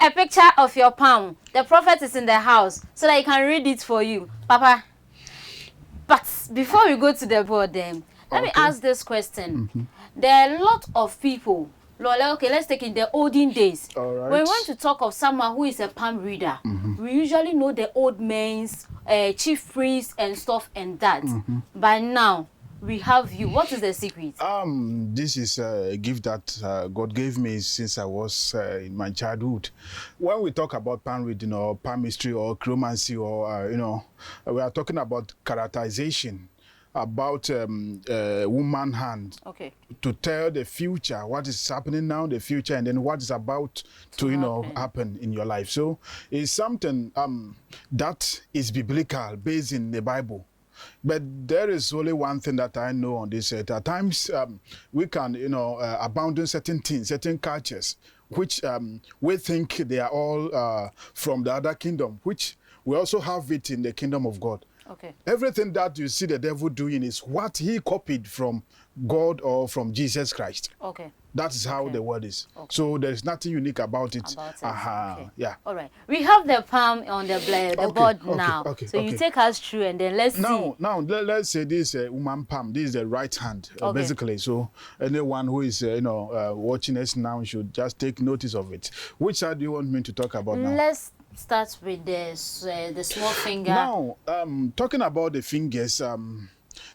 a picture of your palm. The prophet is in the house so that he can read it for you, Papa. But before we go to the board, let me ask this question. There are a lot of people. Okay, let's take in the olden days. All right. When we want to talk of someone who is a palm reader, we usually know the old men's, chief priests and stuff and that. But now, we have you. What is the secret? This is a gift that God gave me since I was in my childhood. When we talk about palm reading or palmistry or chromancy or, we are talking about characterization, about woman hand. Okay. To tell the future, what is happening now, the future, and then what is about to happen in your life. So it's something that is biblical, based in the Bible. But there is only one thing that I know on this earth. At times, we can, abandon certain things, certain cultures, which we think they are all from the other kingdom, which we also have it in the kingdom of God. Okay. Everything that you see the devil doing is what he copied from God or from Jesus Christ. Okay. That is how the word is. Okay. So there's nothing unique about it. Okay. Yeah. All right. We have the palm on the board now. Okay. So you take us through and then let's see. Now let's say this is a woman palm. This is the right hand, basically. So anyone who is watching us now should just take notice of it. Which side do you want me to talk about now? Let's start with the small finger. Now, talking about the fingers,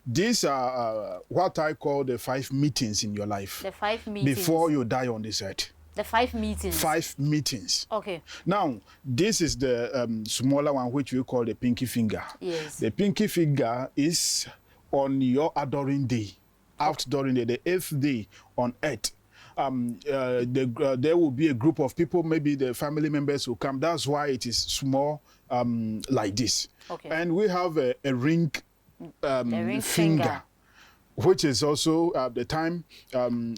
these are what I call the 5 meetings in your life. The 5 meetings. Before you die on this earth. The 5 meetings. 5 meetings. Okay. Now, this is the smaller one, which we call the pinky finger. Yes. The pinky finger is on your adoring day. Outdooring day, the 8th day on earth. There will be a group of people, maybe the family members will come. That's why it is small like this. Okay. And we have a ring, ring finger, which is also the time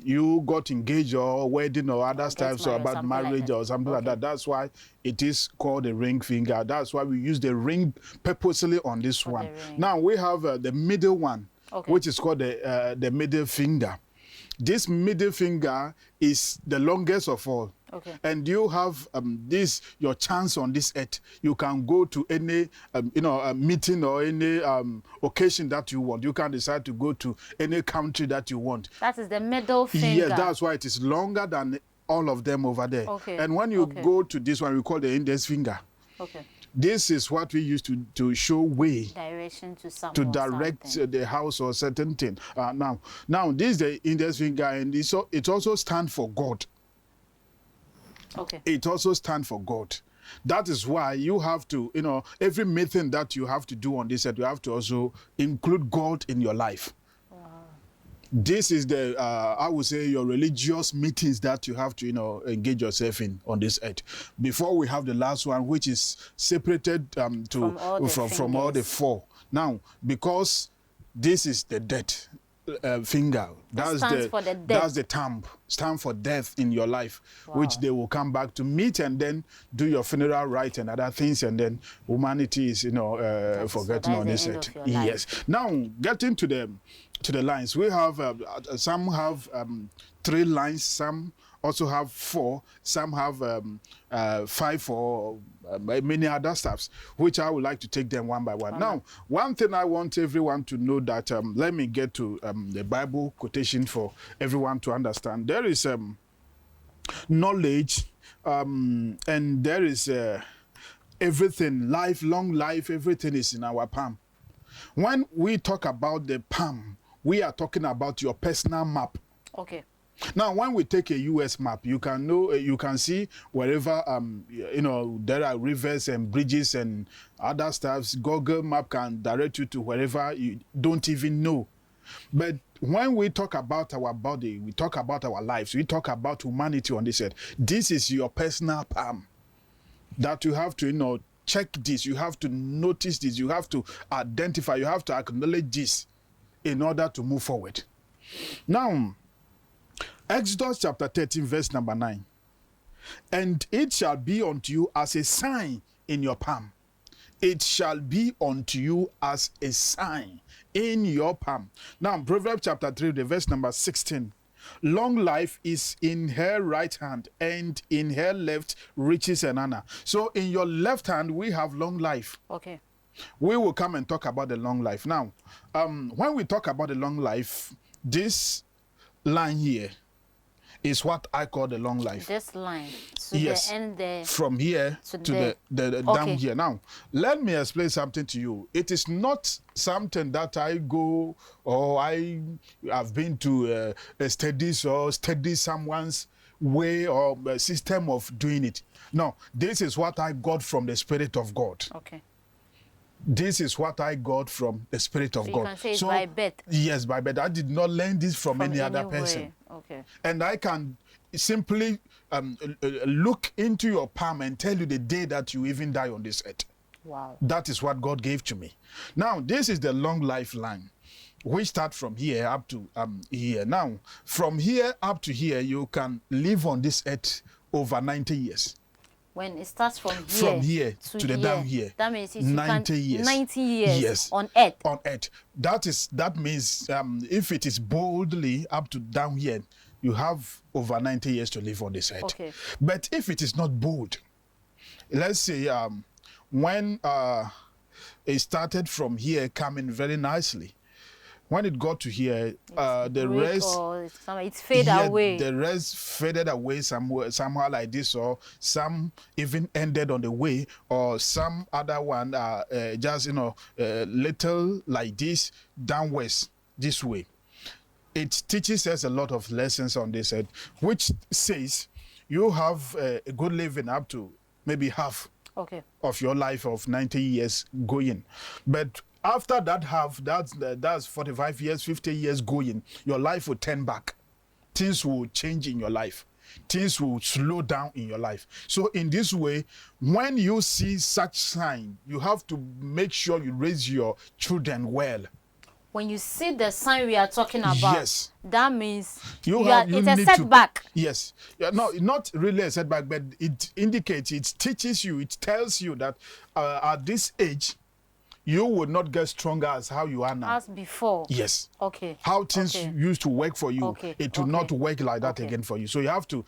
you got engaged or wedding or other stuff, so about marriage or something like that. That's why it is called a ring finger. That's why we use the ring purposely on this one. Now we have the middle one, which is called the middle finger. This middle finger is the longest of all. Okay. And you have your chance on this earth. You can go to any meeting or any occasion that you want. You can decide to go to any country that you want. That is the middle finger. Yes, that's why it is longer than all of them over there. Okay. And when you go to this one, we call the index finger. Okay. This is what we use to show way. Direction to someone. To direct the house or certain thing. Now, this is the index finger, and it also stands for God. Okay. It also stands for God. That is why you have to, every meeting that you have to do on this earth, you have to also include God in your life. This is the, I would say, your religious meetings that you have to, engage yourself in on this earth. Before we have the last one, which is separated from all the 4. Now, because this is the death finger, that's the thumb, stand for death in your life, which they will come back to meet and then do your funeral rite and other things, and then humanity is, forgotten on this earth. Yes. Now, getting to the lines, we have some have 3 lines, some also have 4, some have 5 or many other stuffs, which I would like to take them one by one. Now, one thing I want everyone to know that, let me get to the Bible quotation for everyone to understand. There is knowledge, and there is everything, long life, everything is in our palm. When we talk about the palm, we are talking about your personal map. Okay. Now, when we take a U.S. map, you can know, you can see wherever, there are rivers and bridges and other stuff. Google map can direct you to wherever you don't even know. But when we talk about our body, we talk about our lives, we talk about humanity on this earth. This is your personal palm that you have to, check this. You have to notice this. You have to identify. You have to acknowledge this in order to move forward. Now, Exodus chapter 13, verse number 9. And it shall be unto you as a sign in your palm. It shall be unto you as a sign in your palm. Now, Proverbs chapter 3, the verse number 16. Long life is in her right hand, and in her left riches and honor. So in your left hand we have long life. Okay. We will come and talk about the long life. Now, when we talk about the long life, this line here is what I call the long life. This line. So Yes. the end there. From here to there. the down here. Now, let me explain something to you. It is not something that I go or I have been to studies or study someone's way or system of doing it. No, this is what I got from the Spirit of God. Okay. This is what I got from the Spirit of So God. you can say it's by birth. Yes, by birth. I did not learn this from any other anywhere. person. Okay. And I can simply look into your palm and tell you the day that you even die on this earth. Wow. That is what God gave to me. Now, this is the long life line. We start from here up to here. Now, from here up to here, you can live on this earth over 90 years. When it starts from here to the down here, that means 90 years. 90 years Yes. on earth. On earth. That means if it is boldly up to down here, you have over 90 years to live on this earth. Okay. But if it is not bold, let's say when it started from here coming very nicely, when it got to here, the rest it's faded away. The rest faded away somehow like this, or some even ended on the way, or some other one just little like this downwards this way. It teaches us a lot of lessons on this earth, which says you have a good living up to maybe half of your life of 90 years going, but after that half, that's 45 years, 50 years going, your life will turn back. Things will change in your life. Things will slow down in your life. So in this way, when you see such sign, you have to make sure you raise your children well. When you see the sign we are talking about, yes, that means it's a setback. Yes. Yeah, no, not really a setback, but it indicates, it teaches you, it tells you that at this age, you would not get stronger as how you are now. As before. Yes. Okay. How things used to work for you, it will not work like that again for you. So you have to,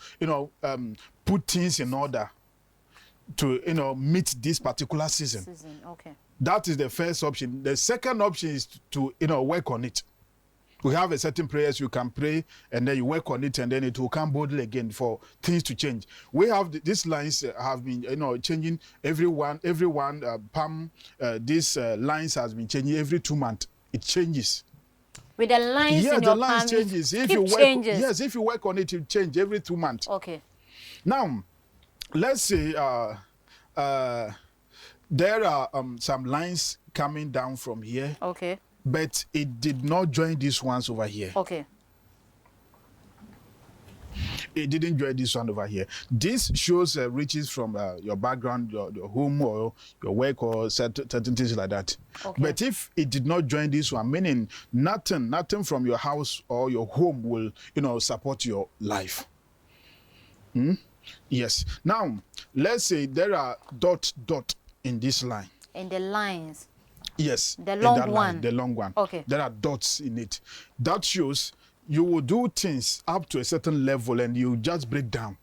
put things in order to, meet this particular season. Okay. That is the first option. The second option is to, work on it. We have a certain prayers you can pray, and then you work on it, and then it will come boldly again for things to change. We have these lines have been, changing everyone. These lines has been changing every 2 months. It changes. With the lines in the your lines palm, changes. changes. Yes, if you work on it, it change every 2 months. Okay. Now, let's say there are some lines coming down from here. Okay. But it did not join these ones over here. Okay. It didn't join this one over here. This shows riches from your background, your home, or your work, or certain things like that. Okay. But if it did not join this one, meaning nothing from your house or your home will, support your life. Yes. Now, let's say there are dot in this line. In the lines. Yes. The long one. The long one. Okay. There are dots in it. That shows you will do things up to a certain level and you just break down.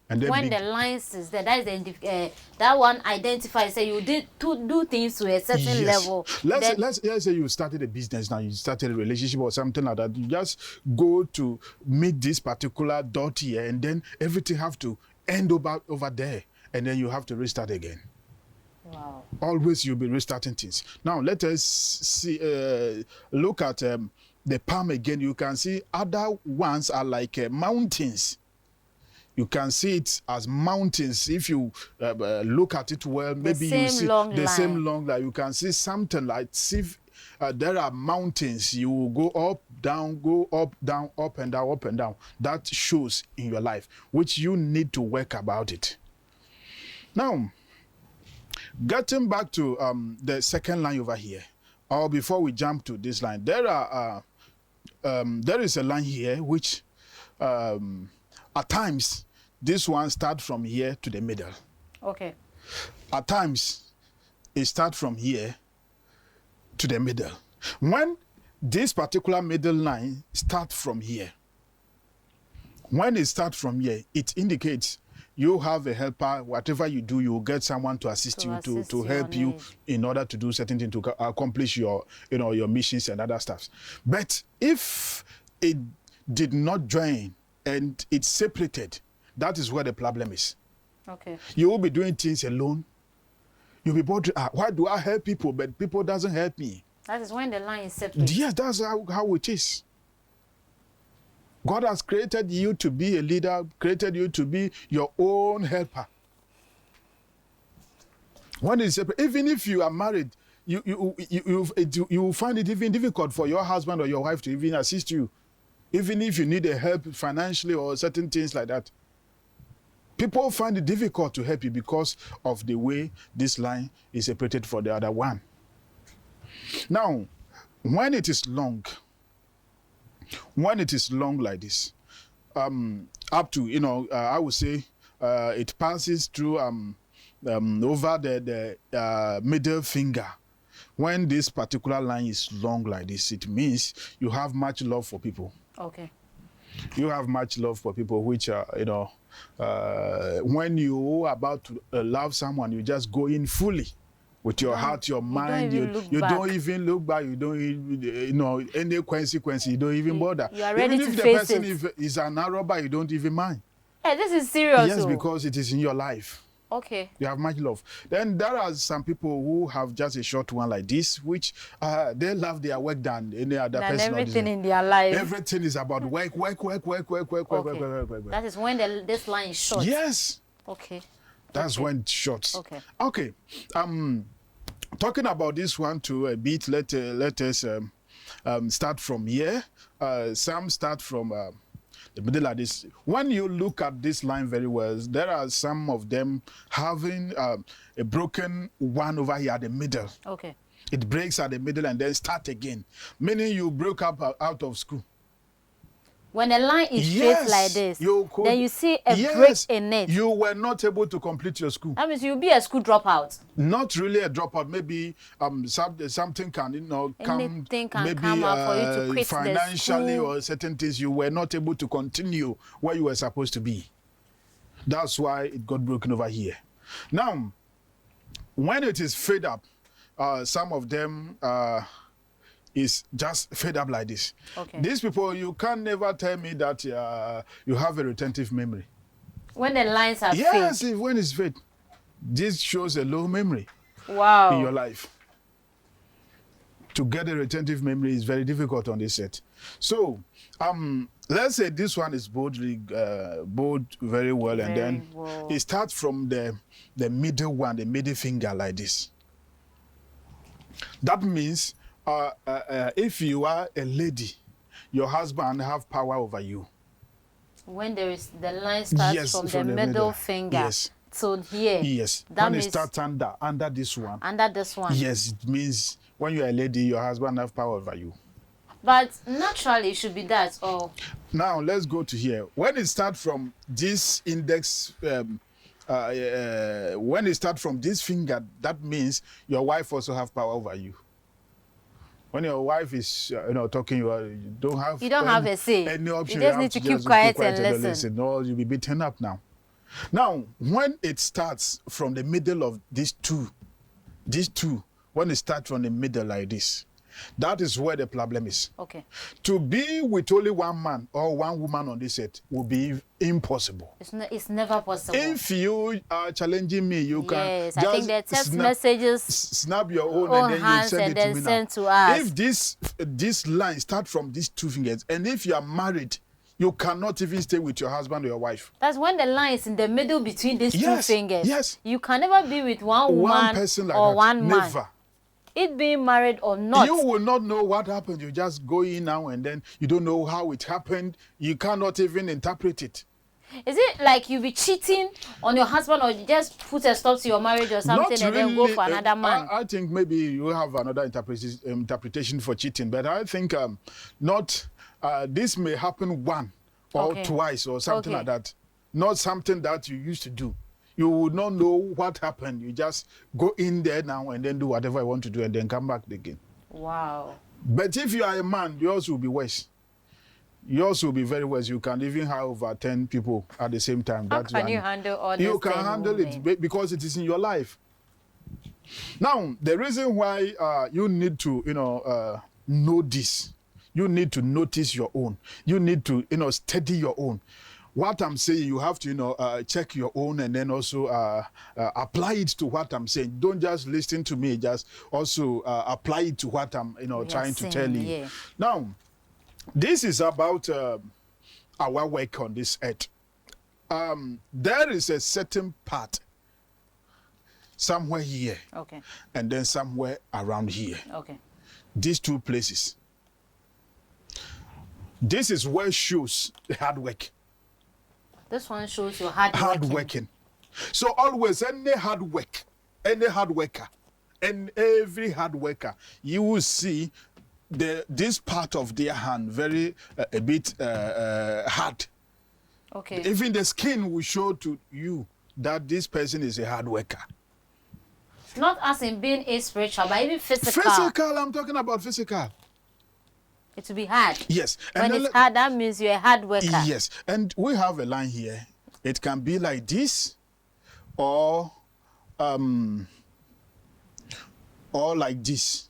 And then when the lines is there, that is that one identifies. Say you did to do things to a certain level. Let's say you started a business now, you started a relationship or something like that. You just go to meet this particular dot here, and then everything have to end over there, and then you have to restart again. Wow. Always you'll be restarting things. Now let us see. Look at the palm again. You can see other ones are like mountains. You can see it as mountains. If you look at it well, maybe you see the same long line. You can see something like if there are mountains. You will go up, down, go up, down, up and down, up and down. That shows in your life, which you need to work about it. Now, getting back to the second line over here, or before we jump to this line, there is a line here which at times this one starts from here to the middle. Okay. At times it starts from here to the middle. When this particular middle line starts from here, When it starts from here, it indicates you have a helper. Whatever you do, you will get someone to assist you, to help you in order to do certain things, to accomplish your, your missions and other stuff. But if it did not join and it's separated, that is where the problem is. Okay. You will be doing things alone. You'll be bothered. Why do I help people, but people doesn't help me? That is when the line is separate. Yes, that's how it is. God has created you to be a leader, created you to be your own helper. When it's separate, even if you are married, you find it even difficult for your husband or your wife to even assist you, even if you need a help financially or certain things like that. People find it difficult to help you because of the way this line is separated from the other one. Now, when it is long like this, up to, I would say it passes through over the middle finger. When this particular line is long like this, it means you have much love for people. Okay. You have much love for people, which when you are about to love someone, you just go in fully with your heart, your mind. You don't even look back. You don't even, any consequence. You don't even bother. You are ready even to if the face person it. is an robber, you don't even mind. Hey, this is serious. Yes, because it is in your life. Okay. You have much love. Then there are some people who have just a short one like this, which they love their work than any other person. Everything in their life. Everything is about work. That is when this line is short. Yes. Okay. That's when it's short. Okay. Okay. Talking about this one to a bit, let us start from here. Some start from the middle of this. When you look at this line very well, there are some of them having a broken one over here at the middle. Okay. It breaks at the middle and then start again, meaning you broke up out of school. When a line is straight like this, then you see a break in it. You were not able to complete your school. That means you'll be a school dropout. Not really a dropout. Maybe something can anything can maybe come up for you to quit financially the school. or certain things. You were not able to continue where you were supposed to be. That's why it got broken over here. Now, when it is fed up, some of them is just fed up like this. Okay. These people, you can never tell me that you have a retentive memory. When the lines are yes, fed. when it's fed. This shows a low memory in your life. To get a retentive memory is very difficult on this set. So, let's say this one is bowed very well, and then it starts from the middle one, the middle finger like this. That means if you are a lady, your husband have power over you. When the line starts from the middle finger to here. Yes. That when means it starts under this one. Under this one. Yes, it means when you are a lady, your husband have power over you. But naturally, it should be that. Or now let's go to here. When it starts from this index, when it starts from this finger, that means your wife also have power over you. When your wife is, talking, you don't have a say. Any option. You just need to keep quiet and listen. No, you'll be beaten up now. Now, when it starts from the middle of these two, when it starts from the middle like this, that is where the problem is. Okay. To be with only one man or one woman on this set will be impossible. It's never possible. If you are challenging me, you can just I think the text messages snap your own and then you send it to me now. To us. If this line start from these two fingers, and if you are married, you cannot even stay with your husband or your wife. That's when the line is in the middle between these two fingers. Yes. You can never be with one woman person like or that. one man. Never. It being married or not. You will not know what happened. You just go in now and then you don't know how it happened. You cannot even interpret it. Is it like you be cheating on your husband, or you just put a stop to your marriage or something and then go for another man? I think maybe you have another interpretation for cheating, but I think not. This may happen one or twice or something like that. Not something that you used to do. You would not know what happened. You just go in there now and then do whatever you want to do and then come back again. Wow. But if you are a man, yours will be worse. yours will be very worse. You can even have over 10 people at the same time. How can you handle all this? You can handle it because it is in your life. Now, the reason why you need to, know this, you need to notice your own. You need to, study your own. What I'm saying, you have to, check your own and then also apply it to what I'm saying. Don't just listen to me, just also apply it to what I'm, trying to tell you. Yeah. Now, this is about our work on this earth. There is a certain part somewhere here, Okay. and then somewhere around here. Okay. These two places. This is where shows the hard work. This one shows your hard working. So always any hard work, any hard worker, and every hard worker, you will see this part of their hand very a bit hard. Okay. Even the skin will show to you that this person is a hard worker. Not as in being a spiritual, but even physical. Physical, I'm talking about physical. It will be hard. Yes. When it's hard, that means you're a hard worker. Yes. And we have a line here. It can be like this, or like this.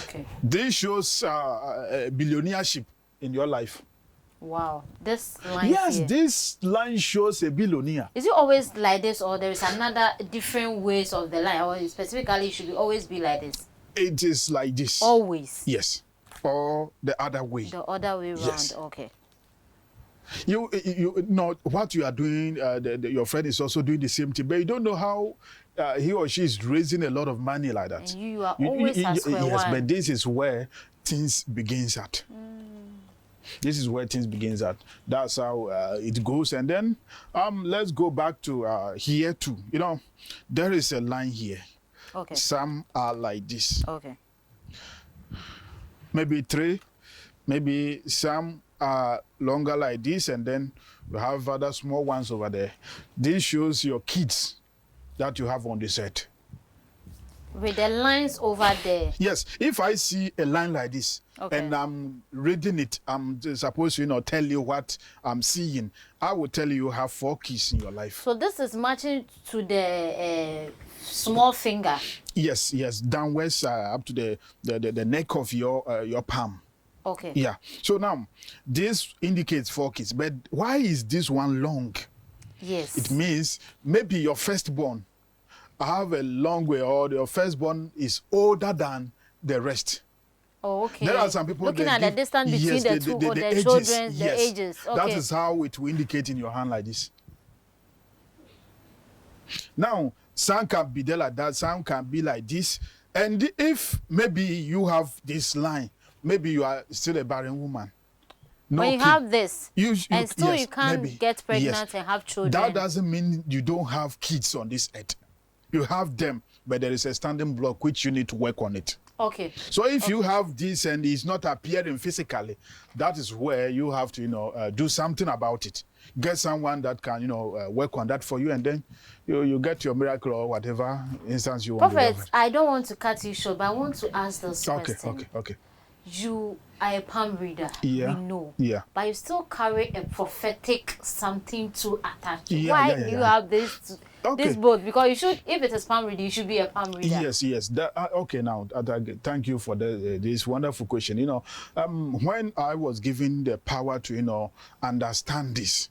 Okay. This shows billionaireship in your life. Wow. This line Yes, here. this line shows a billionaire. Is it always like this, or there is another different ways of the line, or specifically it should always be like this? It is like this. Always. Yes. Or the other way. The other way around. Yes. Okay. You know what you are doing. Your friend is also doing the same thing, but you don't know how he or she is raising a lot of money like that. And you are always at square yes, one. but this is where things begins at. This is where things begins at. That's how it goes. And then let's go back to here too. There is a line here. Okay. Some are like this. Okay. Maybe 3, maybe some are longer like this, and then you have other small ones over there. This shows your kids that you have on the set. With the lines over there. Yes, if I see a line like this, Okay. and I'm reading it, I'm supposed to tell you what I'm seeing. I will tell you have 4 kids in your life. So this is matching to the small finger. Yes, downwards up to the neck of your palm. Okay. Yeah. So now this indicates 4 kids, but why is this one long? Yes. It means maybe your firstborn have a long way, or your firstborn is older than the rest. Oh, okay. There are some people looking that at the distance between the two or the children, the ages. Okay. That is how it will indicate in your hand like this. Now, some can be there like that, some can be like this. And if maybe you have this line, maybe you are still a barren woman. No when you kid. have this, and still yes, you can't maybe. get pregnant Yes. and have children. That doesn't mean you don't have kids on this earth. You have them, but there is a standing block which you need to work on it. Okay. So if you have this and it's not appearing physically, that is where you have to, do something about it. Get someone that can, work on that for you, and then you get your miracle or whatever instance you want. Prophet, I don't want to cut you short, but I want to ask this question. Okay. You are a palm reader. Yeah. We know. Yeah. But you still carry a prophetic something to attach. Yeah, Why yeah, do you yeah. have this? Okay. This both, because you should, if it is palm reading, you should be a palm reader. Yes. Okay, now, thank you for this wonderful question. When I was given the power to, understand this,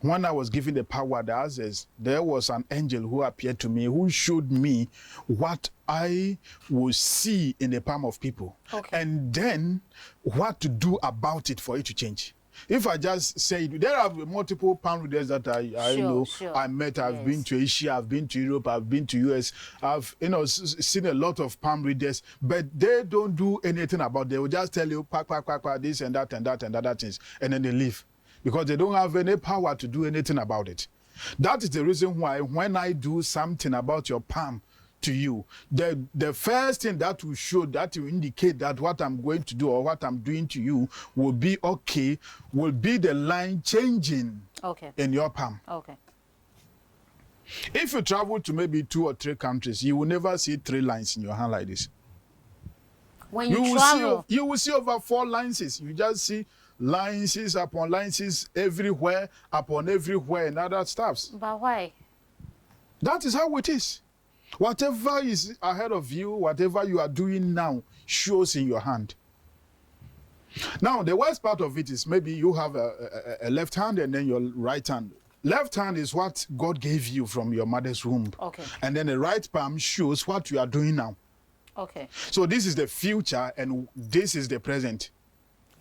when I was given the power, the access, there was an angel who appeared to me, who showed me what I would see in the palm of people. Okay. And then what to do about it for it to change. If I just say, there are multiple palm readers that I know, Sure. I met, I've Yes. been to Asia, I've been to Europe, I've been to US, I've seen a lot of palm readers, but they don't do anything about it. They will just tell you, quack, this and that and other things, and then they leave, because they don't have any power to do anything about it. That is the reason why when I do something about your palm to you, the first thing that will show, that will indicate that what I'm going to do or what I'm doing to you will be okay, will be the line changing in your palm. Okay. If you travel to maybe 2 or 3 countries, you will never see 3 lines in your hand like this. When you travel, you will see over 4 lines. You just see lines upon lines everywhere, upon everywhere, and other stuffs. but why? That is how it is. Whatever is ahead of you, whatever you are doing now, shows in your hand. Now, the worst part of it is maybe you have a left hand and then your right hand. Left hand is what God gave you from your mother's womb. Okay. And then the right palm shows what you are doing now. Okay. So this is the future and this is the present.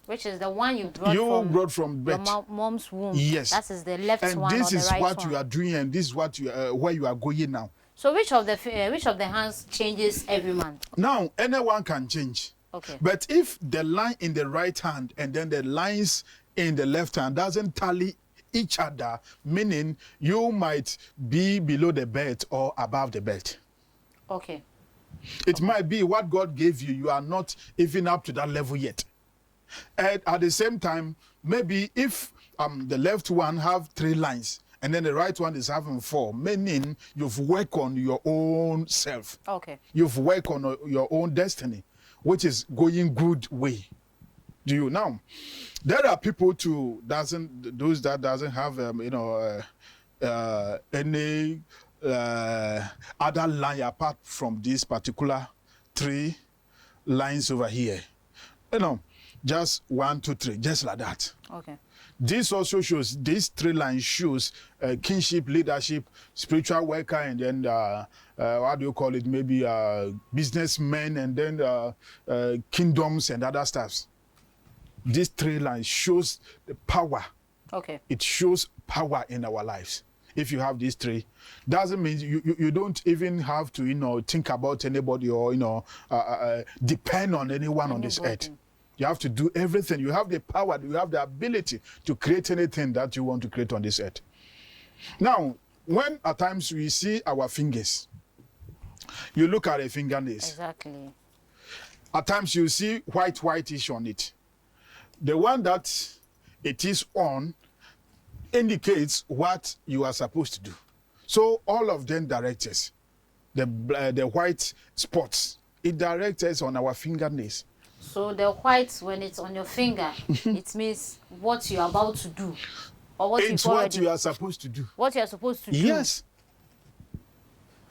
Which is the one you brought from birth. Your mom's womb. Yes. That is the left and one or the right one. And this is what you are doing and this is what you where you are going now. So which of the hands changes every month? Now, anyone can change. Okay. But if the line in the right hand and then the lines in the left hand doesn't tally each other, meaning you might be below the belt or above the belt. Okay. It might be what God gave you, you are not even up to that level yet. And at the same time, maybe if the left one have 3 lines and then the right one is having 4, meaning you've worked on your own self. Okay. You've worked on your own destiny, which is going good way. Do you now? There are people too those that doesn't have any other line apart from this particular 3 lines over here. Just 1, 2, 3, just like that. Okay. This also shows, these 3 lines shows kinship, leadership, spiritual worker, and then what do you call it? Maybe businessmen, and then kingdoms and other stuffs. These 3 lines shows the power. Okay. It shows power in our lives. If you have these 3, doesn't mean you don't even have to think about anybody or depend on anyone on this earth. You have to do everything. You have the power, you have the ability to create anything that you want to create on this earth. Now, when at times we see our fingers, you look at the fingernails. Exactly. At times you see whitish on it. The one that it is on indicates what you are supposed to do. So all of them direct us. The white spots, it directs us on our fingernails. So the white, when it's on your finger, it means what you are about to do, or what it's what you are supposed to do. What you are supposed to do. Yes.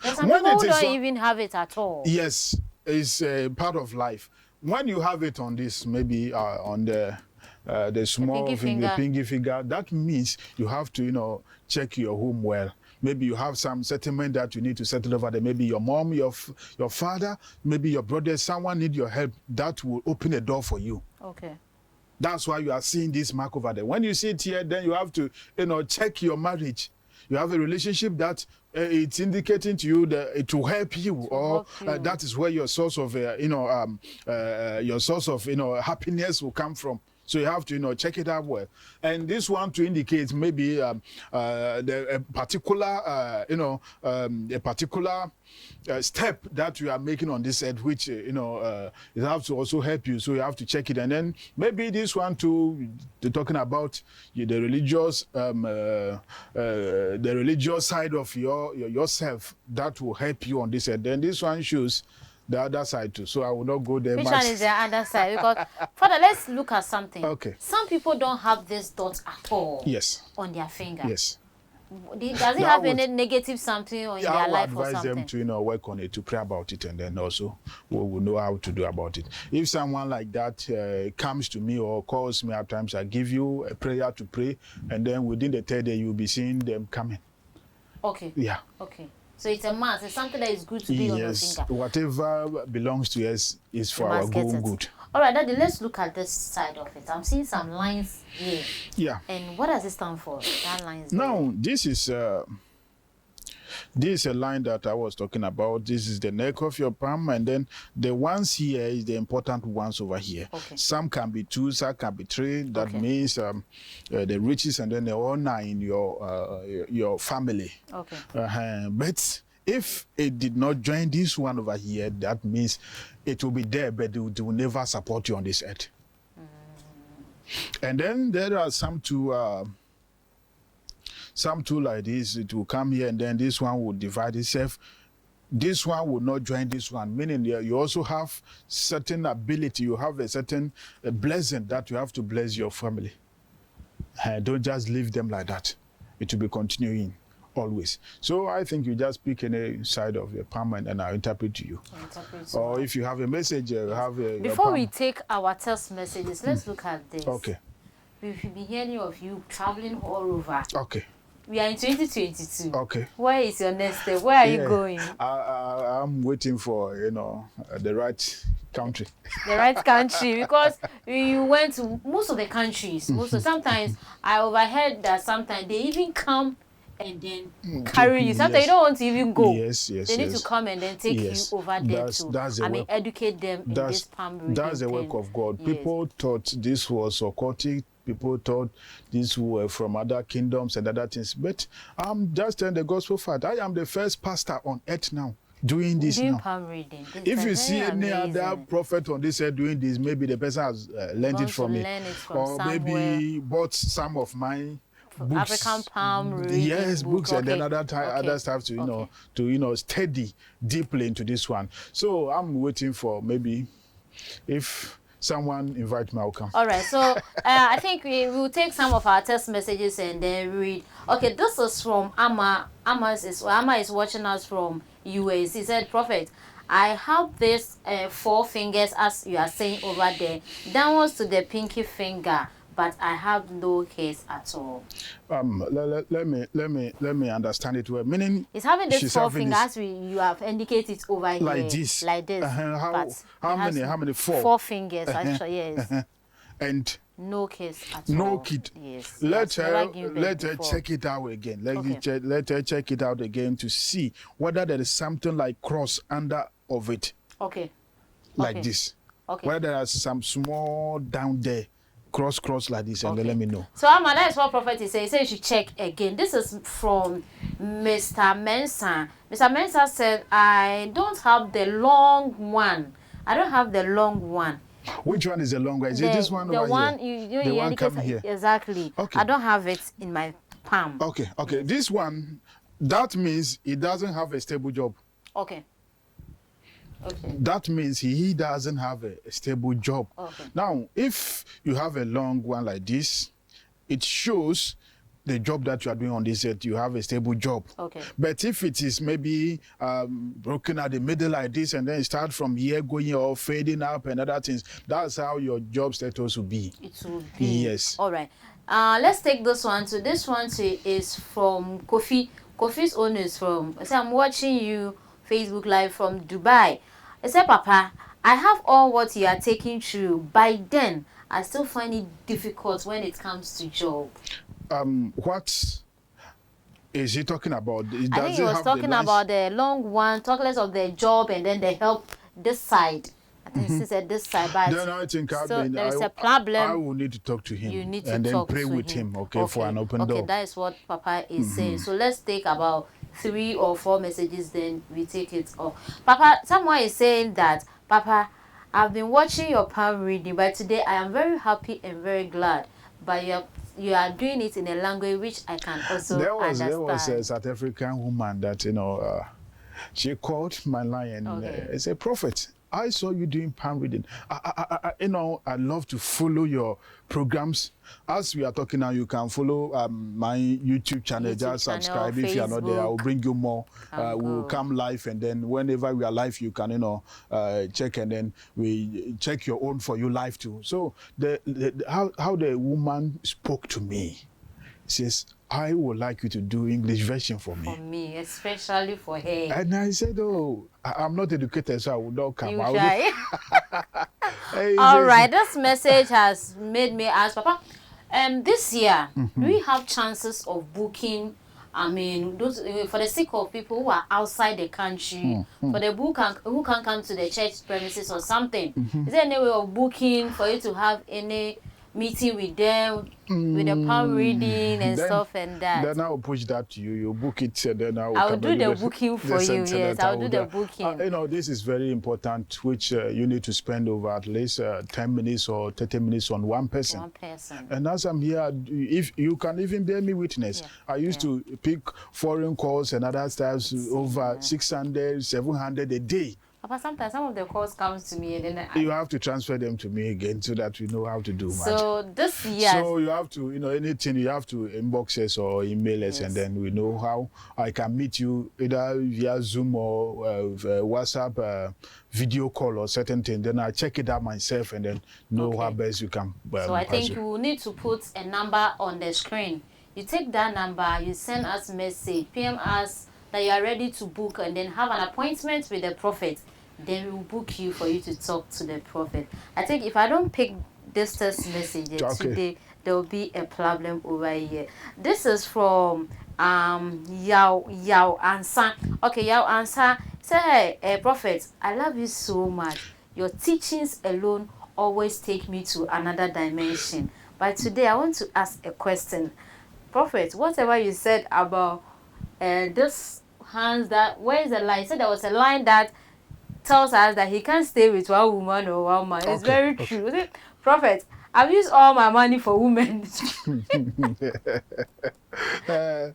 There's some people who don't even have it at all. Yes, it's part of life. When you have it on this, maybe on the small pinky finger, that means you have to check your home well. Maybe you have some settlement that you need to settle over there. Maybe your mom, your father, maybe your brother, someone need your help. That will open a door for you. Okay. That's why you are seeing this mark over there. When you see it here, then you have to, check your marriage. You have a relationship that it's indicating to you that it will help you, or that is where your source of, happiness will come from. So you have to, check it out well. And this one to indicate maybe a particular, step that you are making on this earth, which, it has to also help you. So you have to check it. And then maybe this one too, they're talking about the religious side of yourself that will help you on this earth. Then this one shows the other side too, so I will not go there. Which one is the other side? Because Father, let's look at something. Okay. Some people don't have this dot at all. Yes. On their finger. Yes. Does it have any negative something on their life or something? I would advise them to work on it, to pray about it, and then also we will know how to do about it. If someone like that comes to me or calls me at times, I give you a prayer to pray, and then within the 3rd day you'll be seeing them coming. Okay. Yeah. Okay. So it's a must. It's something that is good to be on your finger. Whatever belongs to us is for our good. All right, Daddy, let's look at this side of it. I'm seeing some lines here. Yeah. And what does it stand for? That lines. Now, this is a line that I was talking about. This is the neck of your palm, and then the ones here is the important ones over here. Okay. Some can be 2, some can be 3. That means the riches and then the honor in your family. Okay. But if it did not join this one over here, that means it will be there, but it will never support you on this earth. And then there are some two like this. It will come here, and then this one will divide itself. this one will not join this one, meaning you also have certain ability, you have a certain blessing that you have to bless your family. Don't just leave them like that. It will be continuing always. So I think you just pick any side of your palm and I'll interpret to you. Or if you have a message, have a... Before we take our text messages, let's look at this. Okay. We've been hearing of you traveling all over. Okay. We are in 2022. Okay. Where is your next step? Where are you going? I'm waiting for, the right country. The right country, because you went to most of the countries. Sometimes I overheard that sometimes they even come and then carry you. Sometimes you don't want to even go. Yes. They need to come and then take you over there to educate them in this palm reading. That's the work of God. Yes. People thought this was occultic. People thought these were from other kingdoms and other things. But I'm just telling the gospel fact. I am the first pastor on earth now doing this now. Palm reading. If you see any other prophet on this earth doing this, maybe the person has learned it from me. Or maybe bought some of my books, African palm reading. Yes, books, and then other stuff to study deeply into this one. So I'm waiting for maybe if someone invite me, I'll come. All right, so I think we will take some of our text messages and then read. Okay, this is from Amma. Amma is watching us from US. He said, Prophet, I have this 4 fingers as you are saying over there, downwards to the pinky finger, but I have no case at all. Let me understand it well. Meaning, it's having this 4 fingers as you have indicated over here. Like this. How many? 4. 4 fingers actually. Yes. And no case at all. No kid. Yes. Let her check it out again. Let her check it out again to see whether there is something like cross under of it. Okay. Like this. Okay. Whether there is some small down there. Cross like this, and then let me know. So Amma, that's what prophet is saying. He said you should check again. This is from Mr. Mensah. Mr. Mensah said, I don't have the long one. Which one is the long one? Is it this one the over one here? The one coming here. Exactly. Okay. I don't have it in my palm. Okay. This one, that means he doesn't have a stable job. Okay. That means he doesn't have a stable job. Okay. Now, if you have a long one like this, it shows the job that you are doing on this earth, you have a stable job. Okay. But if it is maybe broken at the middle like this and then start from here going or fading up and other things, that's how your job status will be. It will be. Yes. All right. Let's take this one. So this one is from Kofi. Kofi's own is from, so I'm watching you Facebook Live from Dubai. I said, Papa, I have all what you are taking through. By then, I still find it difficult when it comes to job. What is he talking about? I think he was talking about the long one, talk less of the job and then the help this side. I think he said this side, but then I think there is a problem. I will need to talk to him. You need to and then talk pray to with him, for an open door. Okay, that is what Papa is saying. So let's take about 3 or 4 messages, then we take it off. Papa, someone is saying that, Papa, I've been watching your palm reading, but today I am very happy and very glad. But you are doing it in a language which I can also understand. There was a South African woman that, she called my line and said, Prophet, I saw you doing palm reading. I love to follow your programs. As we are talking now, you can follow my YouTube channel. Just subscribe. If you are not there, I will bring you more. We will come live, and then whenever we are live, you can check, and then we check your own for you live too. So how the woman spoke to me, says, I would like you to do English version for me. For me, especially for her. And I said, I'm not educated, so I will not come. All right, this message has made me ask, Papa, this year, do we have chances of booking, those for the sake of people who are outside the country, for the who can come to the church premises or something? Is there any way of booking for you to have any meeting with them, with the palm reading and then, stuff and that. Then I'll push that to you. You book it, and then I'll come do the booking for you. Yes, I'll do the booking. You know, this is very important, which you need to spend over at least 10 minutes or 30 minutes on one person. One person. And as I'm here, if you can even bear me witness, I used to pick foreign calls and other stuff over 600, 700 a day. But sometimes some of the calls comes to me and then you have to transfer them to me again so that we know how to do so much. This year. So you have to, you know, anything you have to inbox us or email us, and then we know how I can meet you either via Zoom or WhatsApp video call or certain thing. Then I check it out myself and then know how best you can. So I think you will need to put a number on the screen. You take that number, you send us message, PM us that you are ready to book, and then have an appointment with the prophet. Then we will book you for you to talk to the prophet. I think if I don't pick this text message today, there will be a problem over here. This is from Yao Ansa. Okay, Yao Ansa say, hey, prophet, I love you so much. Your teachings alone always take me to another dimension. But today I want to ask a question. Prophet, whatever you said about this hands, that where is the line? You said there was a line that tells us that he can't stay with one woman or one man. It's very true. Is it? Prophet, I've used all my money for women. Tell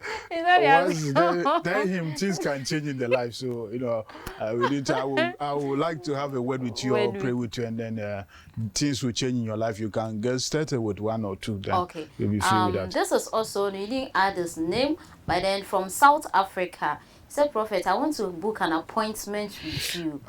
him things can change in the life. So, you know, we need to, I would like to have a word with you or pray with you, and then things will change in your life. You can get started with one or two. Then you'll be free with that. This is also, you didn't add his name, but then from South Africa. Said, Prophet, I want to book an appointment with you.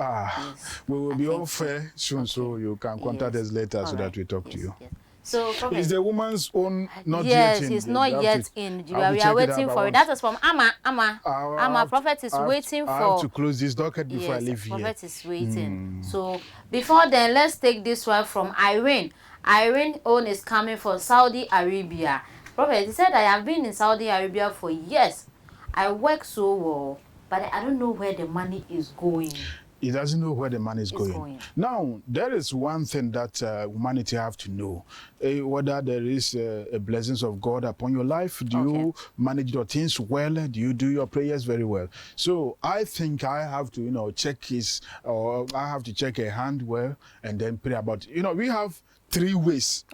We will be all fair soon, so you can contact us later so that we talk to you. So, Prophet, is the woman's own not yet in? Yes, he's not yet in. We are waiting for it. That is from Amma. Prophet is waiting for. I have to close this docket before I leave here. Prophet is waiting. So, before then, let's take this one from Irene. Irene own is coming from Saudi Arabia. Prophet, he said, I have been in Saudi Arabia for years. I work so well, but I don't know where the money is going. He doesn't know where the money is going. Now, there is one thing that humanity have to know. Whether there is a blessings of God upon your life. Do you manage your things well? Do you do your prayers very well? So I think I have to, you know, check I have to check a hand well and then pray about it. You know, we have 3 ways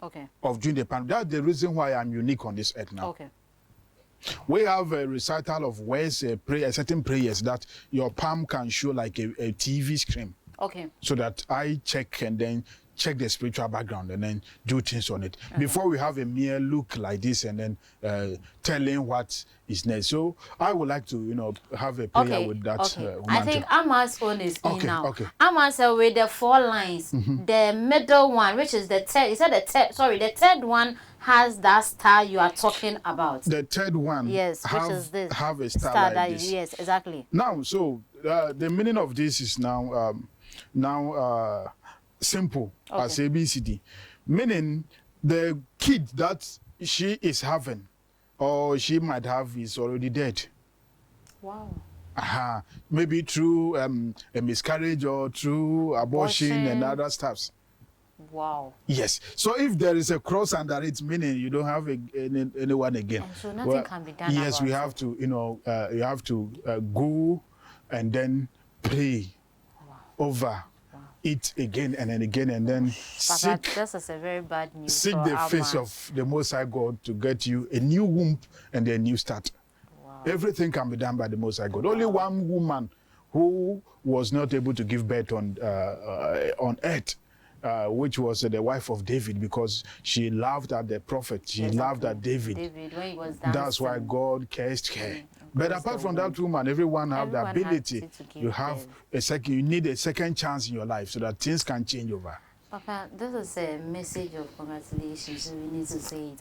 of doing the pandemic. That's the reason why I'm unique on this earth now. We have a recital of words, certain prayers that your palm can show like a TV screen. So that I check and then check the spiritual background and then do things on it. Before we have a mere look like this and then telling what is next. So I would like to, you know, have a prayer with that. I think Amma's own is in now. Amma said with the 4 lines, the middle one, which is the third, he said the third one has that star you are talking about. The third one, which is this. Have a star like this. Yes, exactly. Now, so the meaning of this is now simple as ABCD, meaning the kid that she is having or she might have is already dead. Wow. Maybe through a miscarriage or through abortion and other stuffs. Wow. Yes. So if there is a cross under it, meaning you don't have anyone again. And so nothing can be done. Yes, we have to, you know, you have to go and then pray over it again and then again, and then seek. This is a very bad news. Seek the face of the Most High God to get you a new womb and a new start. Wow. Everything can be done by the Most High God. Only one woman who was not able to give birth on earth, which was the wife of David, because she laughed at the prophet. She laughed at David. When he was dancing. That's why God cursed her. But apart from that woman, everyone have the ability. You have you need a second chance in your life so that things can change over. Papa, this is a message of congratulations. We need to say it.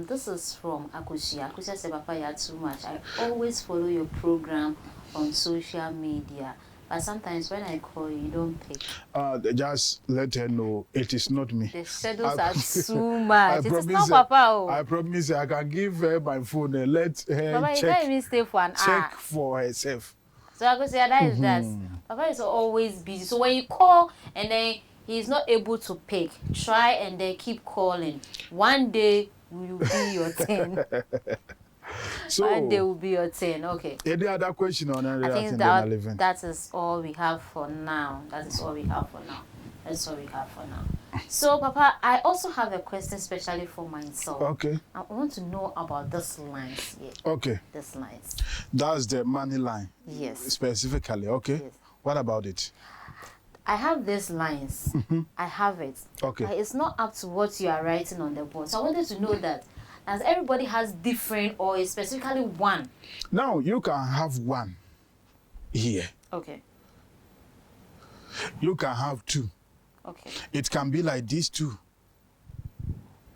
This is from Akushia. Akushia said, Papa, you're too much. I always follow your program on social media. But sometimes when I call you, you don't pick. Just let her know it is not me. The shadows are too much. It is not Papa. I promise I can give her my phone and let her Papa, you can't even stay for an hour. Check for herself. So I go say that is that. Papa is always busy. So when you call and then he's not able to pick, try and then keep calling. One day will be your turn. So One day will be your turn. Okay. any other question on I think that is all we have for now. That's all we have for now. So, Papa, I also have a question especially for myself. Okay. I want to know about this lines here. Okay. This lines. That's the money line. Yes. Specifically, okay. Yes. What about it? I have these lines. I have it. Okay. It's not up to what you are writing on the board. So I wanted to know that as everybody has different or specifically one. Now you can have one here. Okay. You can have two. Okay. It can be like these two.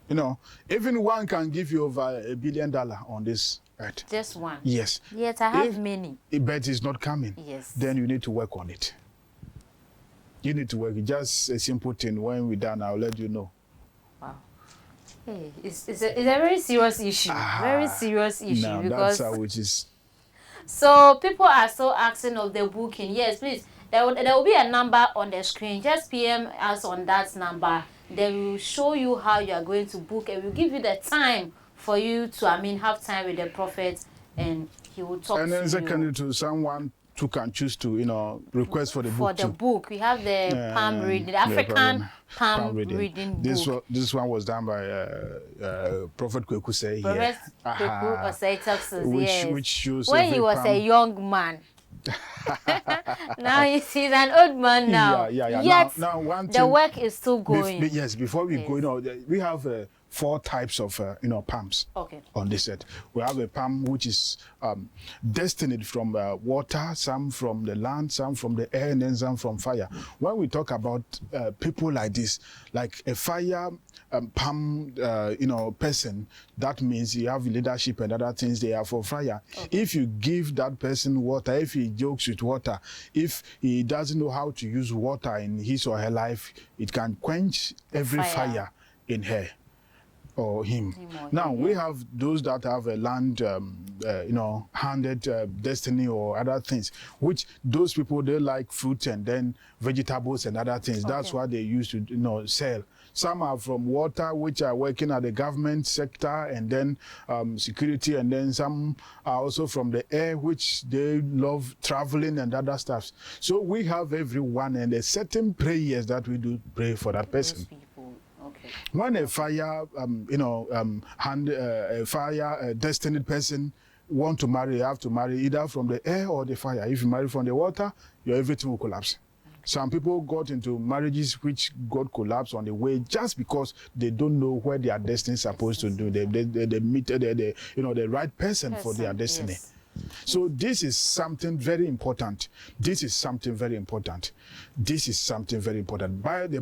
You know, even one can give you over $1 billion on this earth. Just one. Yes. Yet I have many. But it's not coming. Yes. Then you need to work on it. You need to work. Just a simple thing. When we're done, I'll let you know. Wow. Hey, it's a very serious issue. Very serious issue. Now, because that's how it is. So people are still asking of the booking. Yes, please. There will be a number on the screen. Just PM us on that number. They will show you how you are going to book, and we'll give you the time for you to, have time with the prophet, and he will talk to you. And then secondly, to someone who can choose to, request for the book. For the book, we have the palm reading, the African palm reading book. This one was done by Prophet Kweku Say. Prophet Kweku Osei Texas, yes. Which shows when he was a young man. Now he's an old man now. Yeah. Yet now one the thing, work is still going. Yes, before we go, we have 4 types of palms. Okay. On this set, we have a palm which is destined from water, some from the land, some from the air, and then some from fire. When we talk about people like this, like a fire palm, person, that means you have leadership and other things. They are for fire. Okay. If you give that person water, if he jokes with water, if he doesn't know how to use water in his or her life, it can quench every fire in her or him. Now we have those that have a land, handed destiny or other things, which those people, they like fruit and then vegetables and other things. Okay. That's what they used to sell. Some are from water, which are working at the government sector and then security, and then some are also from the air, which they love traveling and other stuff. So we have everyone, and there's certain prayers that we do pray for that person. Okay. When a fire, a fire destined person want to marry, you have to marry either from the air or the fire. If you marry from the water, your everything will collapse. Some people got into marriages which got collapsed on the way just because they don't know where their destiny is supposed to do. They meet the right person for their destiny. Yes. So this is something very important. The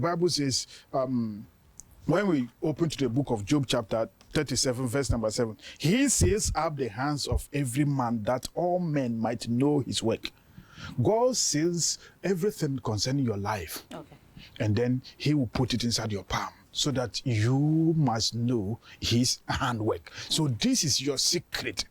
Bible says, when we open to the book of Job chapter 37 verse number 7, he seals up the hands of every man that all men might know his work. God seals everything concerning your life. Okay. And then he will put it inside your palm so that you must know his handwork. So this is your secret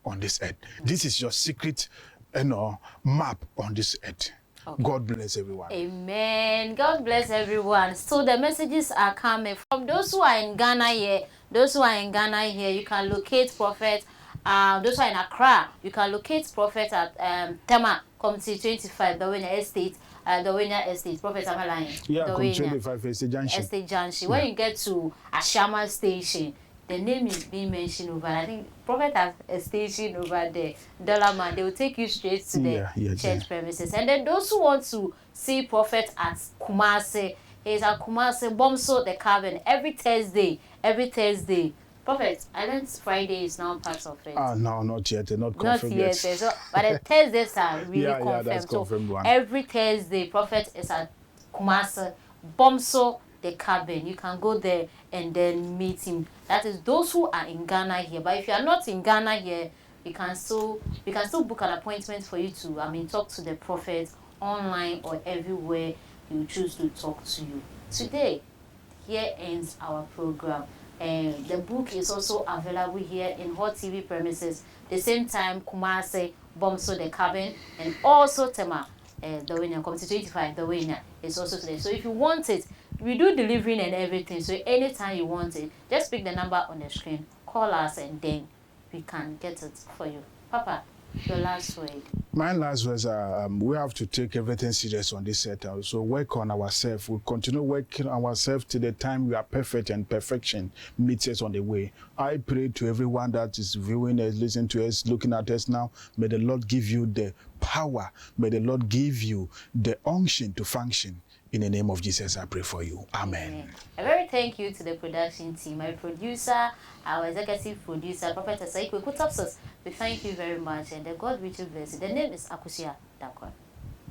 on this earth. This is your secret map on this earth. Okay. God bless everyone. Amen. God bless everyone. So the messages are coming from those who are in Ghana here. You can locate Prophet. Those who are in Accra, you can locate Prophet at Tema Community 25, the Winner Estate, Prophet Amalayan. Yeah, Community 25, Estate Junction. When you get to Ashama Station, the name is being mentioned over. I think Prophet has a station over there. Dollar Man, they will take you straight to the church premises. And then those who want to see Prophet at Kumasi, he's at Kumasi, Bomso the Cabin, every Thursday. Prophet, I learned Friday is now part of it. No, not yet. Not confirmed yet. So, but the Thursdays are really confirmed. Yeah, that's confirmed so one. Every Thursday, Prophet is at Kumasi, Bomso the Cabin. You can go there and then meet him. That is those who are in Ghana here. But if you are not in Ghana here, we can still book an appointment for you to talk to the Prophet online or everywhere you choose to talk to you. Today, here ends our program. And the book is also available here in Hot TV premises. The same time, Kumasi, Bomso the Cabin, and also Tema the winner, committee 25, the winner is also today. So if you want it, we do delivering and everything. So anytime you want it, just pick the number on the screen, call us, and then we can get it for you. Papa, your last word. My last was we have to take everything serious on this set. So work on ourselves. We'll continue working on ourselves till the time we are perfect and perfection meets us on the way. I pray to everyone that is viewing us, listening to us, looking at us now. May the Lord give you the power. May the Lord give you the unction to function. In the name of Jesus, I pray for you. Amen. Amen. A very thank you to the production team, my producer, our executive producer, Prophet Asaiko Kutopsos. We thank you very much, and the God richly bless you. The name is Akusia Dakwa.